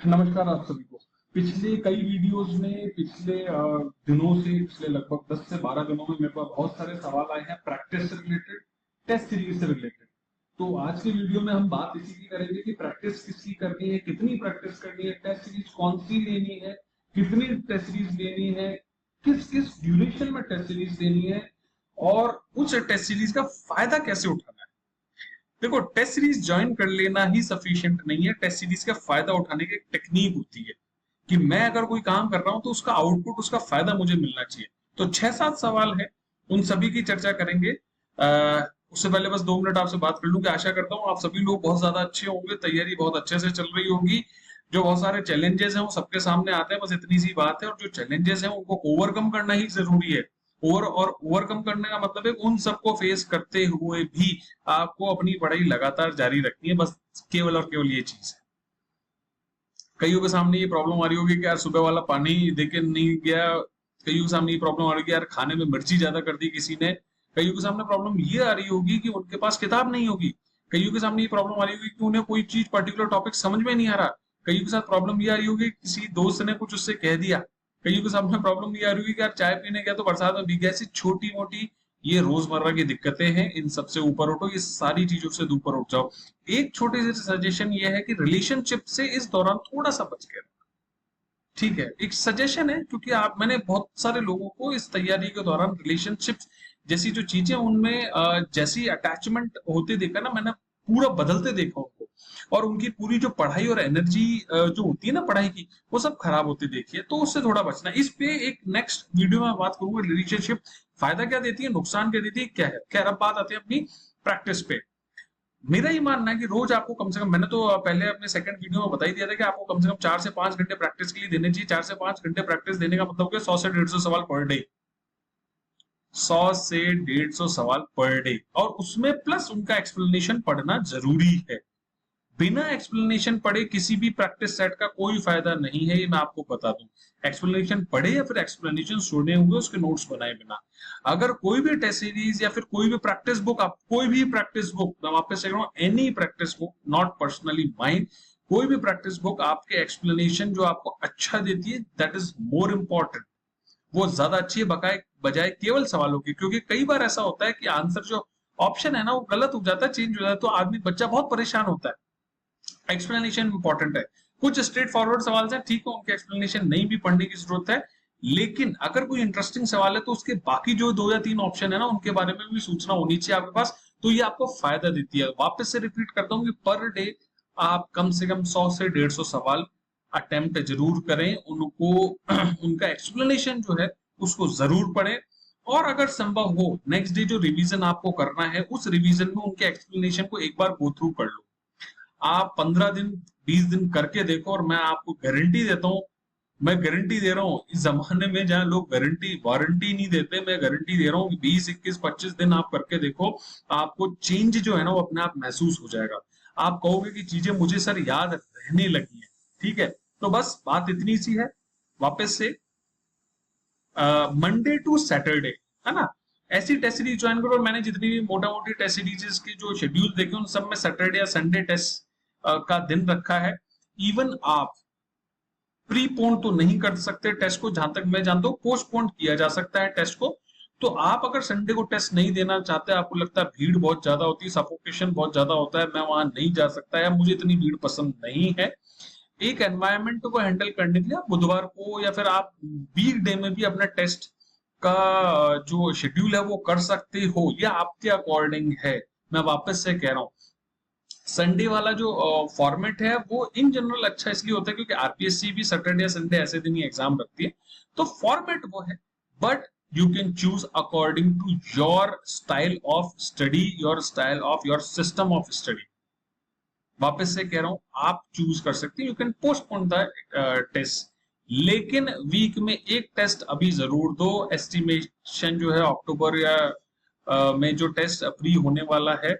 नमस्कार आप सभी को। पिछले कई वीडियोस में पिछले दिनों से पिछले लगभग 10 से 12 दिनों में मेरे पास बहुत सारे सवाल आए हैं प्रैक्टिस से रिलेटेड, टेस्ट सीरीज से रिलेटेड। तो आज के वीडियो में हम बात इसी की करेंगे कि प्रैक्टिस किसकी करनी है, कितनी प्रैक्टिस करनी है, टेस्ट सीरीज कौन सी लेनी है, कितनी टेस्ट सीरीज लेनी है, किस किस ड्यूरेशन में टेस्ट सीरीज लेनी है और उस टेस्ट सीरीज का फायदा कैसे उठाना है। देखो, टेस्ट सीरीज ज्वाइन कर लेना ही सफिशिएंट नहीं है। टेस्ट सीरीज का फायदा उठाने की एक टेक्निक होती है कि मैं अगर कोई काम कर रहा हूं तो उसका आउटपुट, उसका फायदा मुझे मिलना चाहिए। तो 6-7 सवाल है, उन सभी की चर्चा करेंगे। उससे पहले बस 2 मिनट आपसे बात कर लूं कि आशा करता हूं आप सभी लोग बहुत ज्यादा अच्छे होंगे, तैयारी बहुत अच्छे से चल रही होगी। जो बहुत सारे चैलेंजेस हैं वो सबके सामने आते हैं, बस इतनी सी बात है। और जो चैलेंजेस हैं उनको ओवरकम करना ही जरूरी है। ओवरकम करने का मतलब है उन सबको फेस करते हुए भी आपको अपनी पढ़ाई लगातार जारी रखनी है। बस केवल और केवल ये चीज है। कईयों के सामने ये प्रॉब्लम आ रही होगी कि यार सुबह वाला पानी देके नहीं गया। कईयों के सामने ये प्रॉब्लम आ रही होगी यार खाने में मिर्ची ज्यादा कर दी किसी ने। कईयों के सामने प्रॉब्लम ये आ रही होगी कि उनके पास किताब नहीं होगी। कईयों के सामने ये प्रॉब्लम आ रही होगी कि उन्हें कोई चीज पर्टिकुलर टॉपिक समझ में नहीं आ रहा। कईयों के साथ प्रॉब्लम ये आ रही होगी किसी दोस्त ने कुछ उससे कह दिया। कईयों के सामने प्रॉब्लम ये आ रही होगी कि यार चाय पीने गया तो बरसात में भीग गया। ऐसी छोटी मोटी ये रोजमर्रा की दिक्कतें हैं, इन सबसे ऊपर उठो, ये सारी चीजों से ऊपर उठ जाओ। एक छोटी सी सजेशन ये है कि रिलेशनशिप से इस दौरान थोड़ा सा बच के, ठीक है, एक सजेशन है, क्योंकि मैंने बहुत सारे लोगों को इस तैयारी के दौरान रिलेशनशिप जैसी जो चीजें उनमें जैसी अटैचमेंट होते देखा ना, मैंने पूरा बदलते देखा उनको। और उनकी पूरी जो पढ़ाई और एनर्जी जो होती है ना पढ़ाई की, वो सब खराब होती देखी है। तो उससे थोड़ा बचना। इस पे एक नेक्स्ट वीडियो में बात करूंगा रिलेशनशिप फायदा क्या देती है, नुकसान क्या देती है, क्या है। खैर अब बात आती है अपनी प्रैक्टिस पे। मेरा ही मानना है कि रोज आपको कम से कम, मैंने तो पहले अपने सेकंड वीडियो में बता ही दिया था कि आपको कम से कम 4 से 5 घंटे प्रैक्टिस के लिए देने चाहिए। 4 से 5 घंटे प्रैक्टिस देने का मतलब है 100 से 150 सवाल पर डे। 100 से 150 सवाल पर डे, और उसमें प्लस उनका एक्सप्लेनेशन पढ़ना जरूरी है। बिना एक्सप्लेनेशन पढ़े किसी भी प्रैक्टिस सेट का कोई फायदा नहीं है, ये मैं आपको बता दूं। एक्सप्लेनेशन पढ़े या फिर एक्सप्लेनेशन सुने हुए उसके नोट्स बनाए बिना। अगर कोई भी टेस्ट सीरीज या फिर कोई भी प्रैक्टिस बुक, आप कोई भी प्रैक्टिस बुक, मैं वापस से कह रहा हूं, any practice book, not personally mind, कोई भी प्रैक्टिस बुक आपके एक्सप्लेनेशन जो आपको अच्छा देती है, दैट इज मोर इंपॉर्टेंट। वो ज्यादा अच्छी है बजाय केवल सवालों की। क्योंकि कई बार ऐसा होता है कि आंसर जो ऑप्शन है ना वो गलत हो जाता है, चेंज हो जाता है, तो आदमी बच्चा बहुत परेशान होता है। एक्सप्लेनेशन इंपॉर्टेंट है। कुछ स्ट्रेट फॉरवर्ड सवाल हैं, ठीक है, उनके एक्सप्लेनेशन नहीं भी पढ़ने की जरूरत है। लेकिन अगर कोई इंटरेस्टिंग सवाल है तो उसके बाकी जो 2 या 3 ऑप्शन है ना, उनके बारे में भी सूचना होनी चाहिए आपके पास। तो ये आपको फायदा देती है। वापस से रिपीट करता हूँ कि पर डे आप कम से कम 100 से 150 सवाल अटेम्प्ट जरूर करें। उनको उनका एक्सप्लेनेशन जो है उसको जरूर पढ़ें। और अगर संभव हो नेक्स्ट डे जो रिवीजन आपको करना है, उस रिवीजन में उनके एक्सप्लेनेशन को एक बार गो थ्रू कर लो। आप 15 दिन 20 दिन करके देखो, और मैं आपको गारंटी देता हूं, मैं गारंटी दे रहा हूं, इस जमाने में जहां लोग गारंटी वारंटी नहीं देते, मैं गारंटी दे रहा हूं कि 20 21 25 दिन आप करके देखो, आपको चेंज जो है ना वो अपने आप महसूस हो जाएगा। आप कहोगे कि चीजें मुझे सर याद रहने लगी है। ठीक है, तो बस बात इतनी सी है। वापस से मंडे टू सैटरडे, है ना, ऐसी टेस्ट सीरीज ज्वाइन करो। मैंने जितनी भी मोटा मोटी टेस्ट सीरीज की जो शेड्यूल देखे उन सब में सैटरडे या संडे टेस्ट का दिन रखा है। इवन आप प्रीपोन तो नहीं कर सकते टेस्ट को, जहां तक मैं जानता हूं पोस्टपोन किया जा सकता है टेस्ट को। तो आप अगर संडे को टेस्ट नहीं देना चाहते, आपको लगता है भीड़ बहुत ज्यादा होती है, सफोकेशन बहुत ज्यादा होता है, मैं वहां नहीं जा सकता या मुझे इतनी भीड़ पसंद नहीं है, एक एनवायरमेंट को हैंडल करने के लिए आप बुधवार को या फिर आप वीक डे में भी अपना टेस्ट का जो शेड्यूल है वो कर सकते हो। या आपके अकॉर्डिंग है। मैं वापस से कह रहा हूं, संडे वाला जो फॉर्मेट है वो इन जनरल अच्छा इसलिए होता है क्योंकि आरपीएससी भी सैटरडे या संडे ऐसे दिन ही एग्जाम रखती है। तो फॉर्मेट वो है, but you can choose according to your style of study, your style of your system of study. वापस से कह रहा हूं, आप चूज कर सकते हैं, you can postpone the test, लेकिन वीक में एक टेस्ट अभी जरूर दो। एस्टिमेशन जो है अक्टूबर या में जो टेस्ट प्री होने वाला है,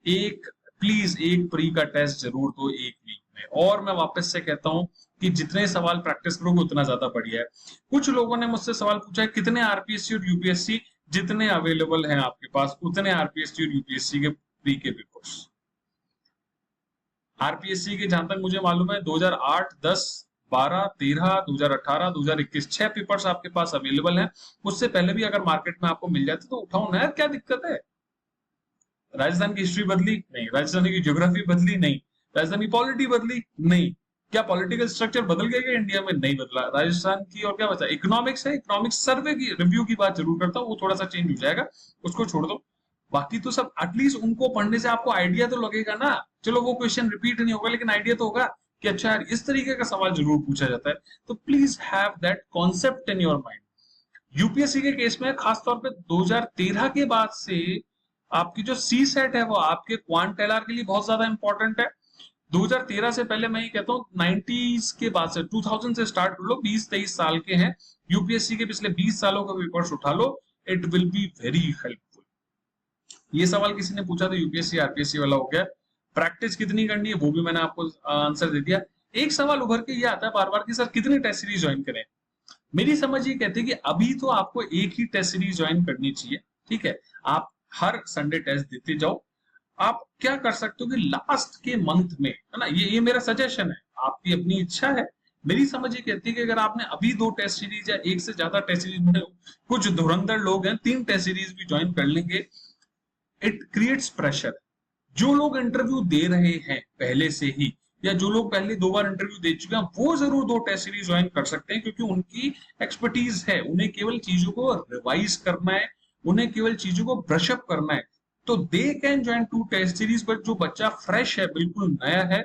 एक प्लीज एक प्री का टेस्ट जरूर दो एक वीक में। और मैं वापस से कहता हूं कि जितने सवाल प्रैक्टिस करोगे उतना ज्यादा बढ़िया है। कुछ लोगों ने मुझसे सवाल पूछा है कितने आरपीएससी और यूपीएससी, जितने अवेलेबल हैं आपके पास उतने आरपीएससी और यूपीएससी के प्री के पेपर्स। आरपीएससी के जहां तक मुझे मालूम है 2008, 10, 12, 13, 2018, 2021 6 पेपर्स आपके पास अवेलेबल हैं। उससे पहले भी अगर मार्केट में आपको मिल जाते तो उठाओ ना यार, क्या दिक्कत है। राजस्थान की हिस्ट्री बदली नहीं, राजस्थान की ज्योग्राफी बदली नहीं, राजस्थान की पॉलिटी बदली नहीं। क्या पॉलिटिकल स्ट्रक्चर बदल गया क्या इंडिया में? नहीं बदला। राजस्थान की और क्या बचा, इकोनॉमिक्स है, इकोनॉमिक्स सर्वे की रिव्यू की बात जरूर करता हूँ, वो थोड़ा सा चेंज हो जाएगा, उसको छोड़ दो। बाकी तो सब एटलीस्ट उनको पढ़ने से आपको आइडिया तो लगेगा ना। चलो वो क्वेश्चन रिपीट नहीं होगा लेकिन आइडिया तो होगा कि अच्छा यार इस तरीके का सवाल जरूर पूछा जाता है। तो please have that concept in your mind. UPSC के केस में खासतौर पे 2013 के बाद से आपकी जो सी सेट है वो आपके क्वांट एलआर के लिए बहुत ज्यादा इंपॉर्टेंट है। 2013 से पहले मैं ये कहता हूँ 90s के बाद से 2000 से स्टार्ट कर लो, 20-23 साल के हैं, यूपीएससी के पिछले 20 सालों का पेपर्स उठा लो, it will be very helpful. ये सवाल किसी ने पूछा था, यूपीएससी आरपीएससी वाला हो गया। प्रैक्टिस कितनी करनी है वो भी मैंने आपको आंसर दे दिया। एक सवाल उभर के ये आता है बार बार कि सर कितनी टेस्ट सीरीज ज्वाइन करें। मेरी समझ ये कहती है कि अभी तो आपको एक ही टेस्ट सीरीज ज्वाइन करनी चाहिए, ठीक है। आप हर संडे टेस्ट देते जाओ। आप क्या कर सकते हो कि लास्ट के मंथ में, है ना, ये मेरा सजेशन है, आपकी अपनी इच्छा है। मेरी समझ ये कहती है कि अगर आपने अभी 2 टेस्ट सीरीज या एक से ज्यादा टेस्ट सीरीज में, कुछ धुरंधर लोग हैं 3 टेस्ट सीरीज भी ज्वाइन कर लेंगे, इट क्रिएट्स प्रेशर। जो लोग इंटरव्यू दे रहे हैं पहले से ही, या जो लोग पहले 2 बार इंटरव्यू दे चुके हैं, वो जरूर 2 टेस्ट सीरीज ज्वाइन कर सकते हैं, क्योंकि उनकी एक्सपर्टीज है, उन्हें केवल चीजों को रिवाइज करना है, उन्हें केवल चीजों को ब्रश अप करना है। तो they can join 2 test series, but जो बच्चा फ्रेश है, बिल्कुल नया है,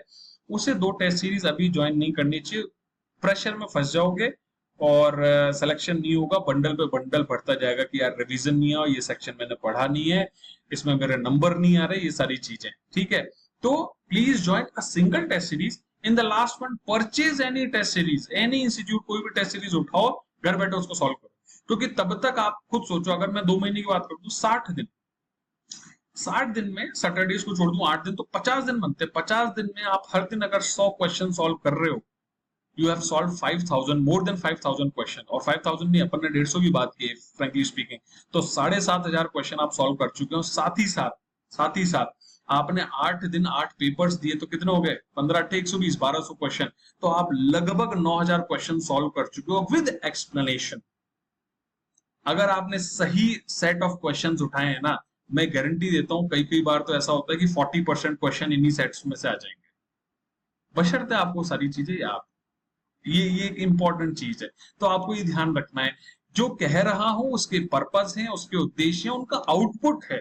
उसे 2 टेस्ट सीरीज अभी ज्वाइन नहीं करनी चाहिए। प्रेशर में फंस जाओगे और सिलेक्शन नहीं होगा, बंडल पे बंडल बढ़ता जाएगा कि यार रिवीजन नहीं है, ये सेक्शन मैंने पढ़ा नहीं है, इसमें मेरे नंबर नहीं आ रहे, ये सारी चीजें, ठीक है। तो please join a single test series. In the last one purchase any test series, any institute, कोई भी टेस्ट सीरीज उठाओ, घर बैठे उसको सॉल्व करो। क्योंकि तब तक आप खुद सोचो, अगर मैं 2 महीने की बात कर दूं, 60 दिन, 60 दिन में सैटरडेज को छोड़ दूं 8 दिन, तो 50 दिन बनते हैं। 50 दिन में आप हर दिन अगर 100 क्वेश्चन सॉल्व कर रहे हो, you have solve 5000, more than 5000 question. और 5000 नहीं, अपन ने 150 की बात की, फ्रेंकली स्पीकिंग, तो 7500 क्वेश्चन आप सॉल्व कर चुके हो। साथ ही साथ आपने 8 दिन 8 पेपर्स दिए, तो कितने हो गए, 15 8 120, 1200 क्वेश्चन। तो आप लगभग 9000 क्वेश्चन सॉल्व कर चुके हो विद एक्सप्लेनेशन। अगर आपने सही सेट ऑफ क्वेश्चंस उठाए हैं ना, मैं गारंटी देता हूं कई कई बार तो ऐसा होता है कि 40% क्वेश्चन इन्हीं सेट्स में से आ जाएंगे, बशर्ते आपको सारी चीजें याद। ये एक इंपॉर्टेंट चीज है। तो आपको ये ध्यान रखना है, जो कह रहा हूं उसके पर्पस हैं, उसके उद्देश्य हैं, उनका आउटपुट है।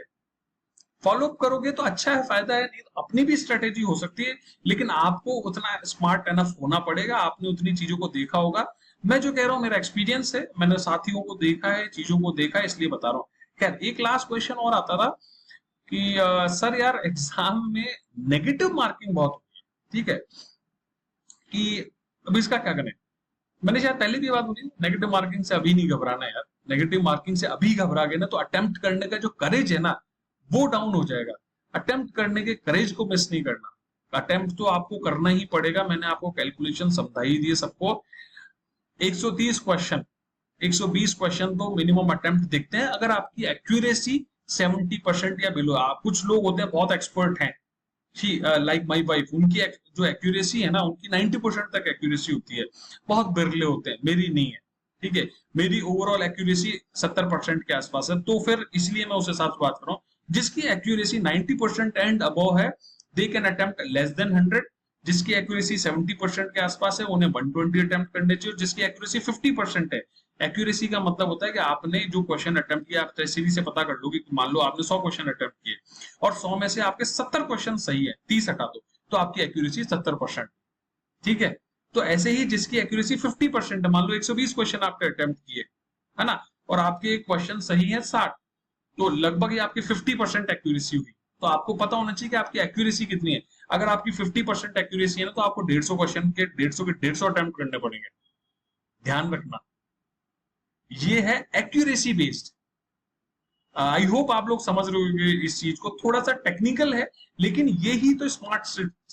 फॉलो अप करोगे तो अच्छा है, फायदा है, नहीं तो अपनी भी स्ट्रेटेजी हो सकती है, लेकिन आपको उतना स्मार्ट एनफ होना पड़ेगा, आपने उतनी चीजों को देखा होगा। मैं जो कह रहा हूं मेरा एक्सपीरियंस है, मैंने साथियों को देखा है, चीजों को देखा है, इसलिए बता रहा हूँ। खैर, एक लास्ट क्वेश्चन और आता था कि सर यार एग्जाम में नेगेटिव मार्किंग बहुत होती है, ठीक है, कि अब इसका क्या करें। मैंने शायद पहले भी बात बोली, नेगेटिव मार्किंग से अभी नहीं घबराना यार। नेगेटिव मार्किंग से अभी घबरा गए ना तो अटेम्प्ट करने का जो करेज है ना, वो डाउन हो जाएगा। अटेम्प्ट करने के करेज को मिस नहीं करना, अटेम्प्ट तो आपको करना ही पड़ेगा। मैंने आपको कैलकुलेशन समझा ही दिए सबको। 130 क्वेश्चन, 120 क्वेश्चन तो मिनिमम अटेम्प्ट दिखते हैं, अगर आपकी एक्यूरेसी 70% या बिलो। आप कुछ लोग होते हैं बहुत एक्सपर्ट हैं, लाइक माई वाइफ, उनकी जो एक्यूरेसी है ना, उनकी 90% तक एक्यूरेसी होती है। बहुत बिरले होते हैं, मेरी नहीं है, ठीक है। मेरी ओवरऑल एक्यूरेसी 70% के आसपास है। तो फिर इसलिए मैं उस हिसाब से बात कर रहा हूँ। जिसकी एक्यूरेसी 90% एंड अबव है, they can attempt less than 100। जिसकी एक्यूरेसी 70% के आसपास है, उन्हें 120 अटेम्प्ट करने चाहिए। और जिसकी एक्यूरेसी 50% है, एक्यूरेसी का मतलब होता है कि आपने जो क्वेश्चन अटेम्प्ट किया, आप सीधी से पता कर लो कि मान लो आपने 100 क्वेश्चन अटेम्प्ट किए और 100 में से आपके 70 क्वेश्चन सही है, 30 हटा दो, तो आपकी एक्यूरेसी 70%, ठीक है। तो ऐसे ही जिसकी एक्यूरेसी 50% है, मान लो 120 क्वेश्चन आपके अटेम्प्ट किए, है ना, और आपके क्वेश्चन सही है 60, तो लगभग ये आपकी 50% एक्यूरेसी हुई। तो आपको पता होना चाहिए कि आपकी एक्यूरेसी कितनी है। अगर आपकी 50% एक्यूरेसी है ना, तो आपको 150 क्वेश्चन के 150 अटेम्प्ट करने पड़ेंगे। ध्यान रखना, ये है एक्यूरेसी बेस्ड। आई होप आप लोग समझ रहे होंगे इस चीज को, थोड़ा सा टेक्निकल है, लेकिन यही तो स्मार्ट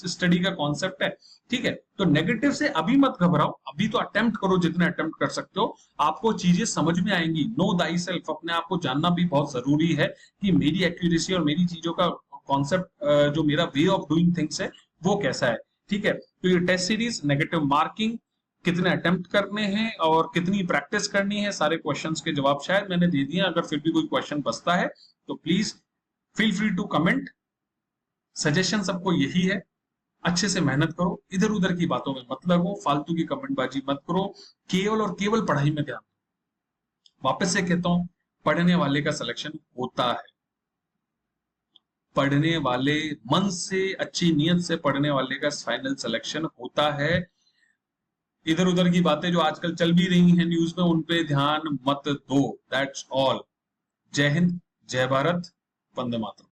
स्टडी का कॉन्सेप्ट है, ठीक है। तो नेगेटिव से अभी मत घबराओ, अभी तो अटेम्प्ट करो जितने अटेम्प्ट कर सकते हो। आपको चीजें समझ में आएंगी। नो दाई सेल्फ, अपने आप को जानना भी बहुत जरूरी है कि मेरी एक्यूरेसी और मेरी चीजों का कॉन्सेप्ट, जो मेरा वे ऑफ डूइंग थिंग्स है, वो कैसा है, ठीक है। तो ये टेस्ट सीरीज, नेगेटिव मार्किंग, कितने अटेम्प्ट करने हैं और कितनी प्रैक्टिस करनी है, सारे क्वेश्चंस के जवाब शायद मैंने दे दिए। अगर फिर भी कोई क्वेश्चन बचता है तो please feel free to comment. Suggestion सबको यही है, अच्छे से मेहनत करो, इधर उधर की बातों में मत लगो, फालतू की कमेंटबाजी मत करो, केवल और केवल पढ़ाई में ध्यान दो। वापस से कहता हूं, पढ़ने वाले का सिलेक्शन होता है, पढ़ने वाले, मन से, अच्छी नीयत से पढ़ने वाले का फाइनल सिलेक्शन होता है। इधर उधर की बातें जो आजकल चल भी रही हैं न्यूज में, उन पे ध्यान मत दो। That's all. जय हिंद, जय भारत, वंदे मातरम।